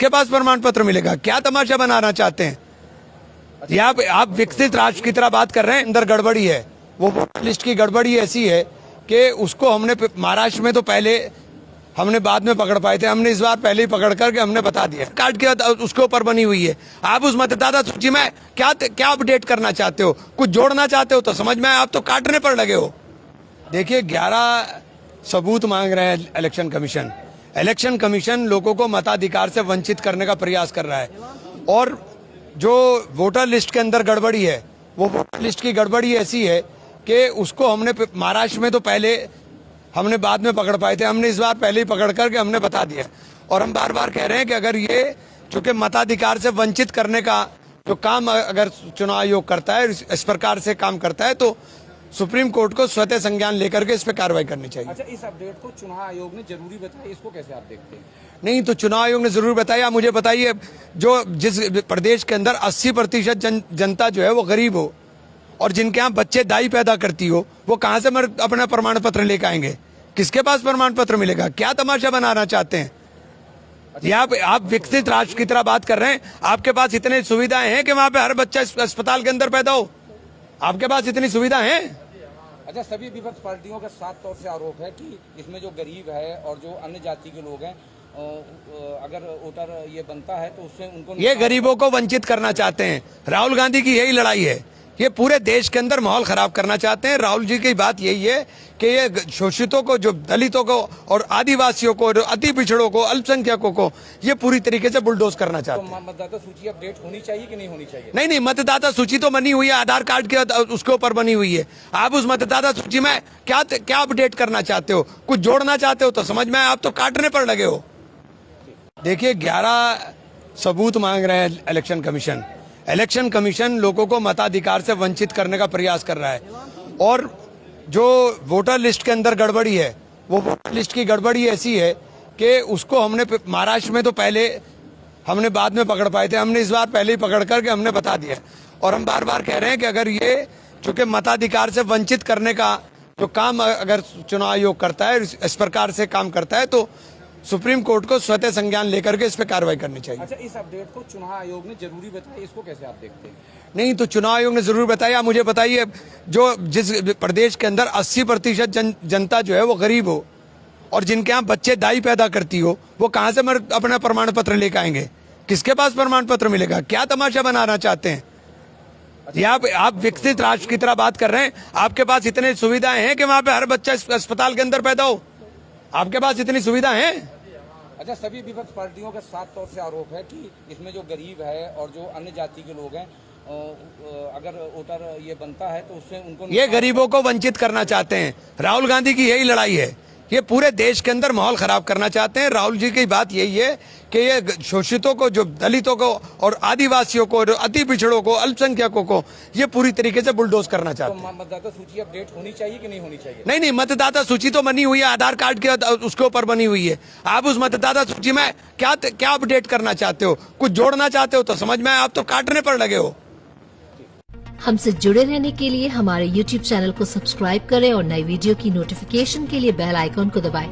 के पास प्रमाण पत्र मिलेगा? क्या तमाशा बनाना चाहते हैं? या आप विकसित राष्ट्र की तरह बात कर रहे हैं, अंदर गड़बड़ी है। वो वोटर लिस्ट की गड़बड़ी ऐसी है कि उसको हमने महाराष्ट्र में तो पहले हमने बाद में पकड़ पाए थे, हमने इस बार पहले ही पकड़ करके हमने बता दिया। कार्ड के बाद उसके ऊपर बनी हुई है। आप उस मतदाता सूची में क्या अपडेट करना चाहते हो? कुछ जोड़ना चाहते हो तो समझ में आए, आप तो काटने पर लगे हो। देखिए, 11 सबूत मांग रहे हैं इलेक्शन कमीशन। इलेक्शन कमीशन लोगों को मताधिकार से वंचित करने का प्रयास कर रहा है। और जो वोटर लिस्ट के अंदर गड़बड़ी है, वो वोटर लिस्ट की गड़बड़ी ऐसी है कि उसको हमने महाराष्ट्र में तो पहले हमने बाद में पकड़ पाए थे, हमने इस बार पहले ही पकड़ करके हमने बता दिया। और हम बार बार कह रहे हैं कि अगर ये चूंकि मताधिकार से वंचित करने का जो काम अगर चुनाव आयोग करता है, इस प्रकार से काम करता है, तो सुप्रीम कोर्ट को स्वतः संज्ञान लेकर के इस पे कार्रवाई करनी चाहिए। अच्छा, इस अपडेट को चुनाव आयोग ने जरूरी बताया, इसको कैसे आप देखते हैं? नहीं तो चुनाव आयोग ने जरूर बताया। मुझे बताइए, जो जिस प्रदेश के अंदर 80% जनता जो है वो गरीब हो और जिनके यहाँ बच्चे दाई पैदा करती हो, वो कहाँ से अपना प्रमाण पत्र लेकर आएंगे? किसके पास प्रमाण पत्र मिलेगा? क्या तमाशा बनाना चाहते हैं? या आप विकसित राष्ट्र की तरह बात कर रहे हैं। आपके पास इतनी सुविधाएं हैं कि वहां पे हर बच्चा अस्पताल के अंदर पैदा हो? आपके पास इतनी सुविधा है? अच्छा, सभी विपक्ष पार्टियों का साफ तौर से आरोप है कि इसमें जो गरीब है और जो अन्य जाति के लोग हैं, अगर वोटर ये बनता है तो उससे उनको ये गरीबों को वंचित करना चाहते हैं। राहुल गांधी की यही लड़ाई है। ये पूरे देश के अंदर माहौल खराब करना चाहते हैं। राहुल जी की बात यही है कि ये शोषितों को, जो दलितों को और आदिवासियों को, अति पिछड़ों को, अल्पसंख्यकों को ये पूरी तरीके से बुलडोज करना चाहते हैं। तो मतदाता सूची अपडेट होनी चाहिए कि नहीं होनी चाहिए? नहीं, मतदाता सूची तो बनी हुई है, आधार कार्ड के उसके ऊपर बनी हुई है। आप उस मतदाता सूची में क्या अपडेट करना चाहते हो? कुछ जोड़ना चाहते हो तो समझ में आए, आप तो काटने पर लगे हो। देखिए, 11 सबूत मांग रहे हैं इलेक्शन कमीशन। इलेक्शन कमीशन लोगों को मताधिकार से वंचित करने का प्रयास कर रहा है। और जो वोटर लिस्ट के अंदर गड़बड़ी है, वो वोटर लिस्ट की गड़बड़ी ऐसी है कि उसको हमने महाराष्ट्र में तो पहले हमने बाद में पकड़ पाए थे, हमने इस बार पहले ही पकड़ करके हमने बता दिया। और हम बार बार कह रहे हैं कि अगर ये चूंकि मताधिकार से वंचित करने का जो काम अगर चुनाव आयोग करता है, इस प्रकार से काम करता है, तो सुप्रीम कोर्ट को स्वतः संज्ञान लेकर के इस पे कार्रवाई करनी चाहिए। अच्छा, इस अपडेट को चुनाव आयोग ने जरूरी बताया, इसको कैसे आप देखते हैं? नहीं तो चुनाव आयोग ने जरूर बताया। मुझे बताइए, जो जिस प्रदेश के अंदर 80% जनता जो है वो गरीब हो और जिनके यहाँ बच्चे दाई पैदा करती हो, वो कहाँ से अपना प्रमाण पत्र लेकर आएंगे? किसके पास प्रमाण पत्र मिलेगा? क्या तमाशा बनाना चाहते हैं? या आप विकसित राष्ट्र की तरह बात कर रहे हैं। आपके पास इतनी सुविधाएं हैं कि वहां पे हर बच्चा अस्पताल के अंदर पैदा हो? आपके पास इतनी सुविधा है? अच्छा, सभी विपक्ष पार्टियों का साफ तौर से आरोप है कि इसमें जो गरीब है और जो अन्य जाति के लोग हैं, अगर वोटर ये बनता है तो उससे उनको ये गरीबों को वंचित करना चाहते हैं। राहुल गांधी की यही लड़ाई है। ये पूरे देश के अंदर माहौल खराब करना चाहते हैं। राहुल जी की बात यही है कि ये शोषितों को, जो दलितों को और आदिवासियों को, अति पिछड़ों को, अल्पसंख्यकों को ये पूरी तरीके से बुलडोज करना चाहते हैं। तो मतदाता सूची अपडेट होनी चाहिए कि नहीं होनी चाहिए? नहीं, मतदाता सूची तो बनी हुई है, आधार कार्ड के उसके ऊपर बनी हुई है। आप उस मतदाता सूची में क्या अपडेट करना चाहते हो? कुछ जोड़ना चाहते हो तो समझ में आए, आप तो काटने पर लगे हो। हमसे जुड़े रहने के लिए हमारे YouTube चैनल को सब्सक्राइब करें और नई वीडियो की नोटिफिकेशन के लिए बेल आइकॉन को दबाएं।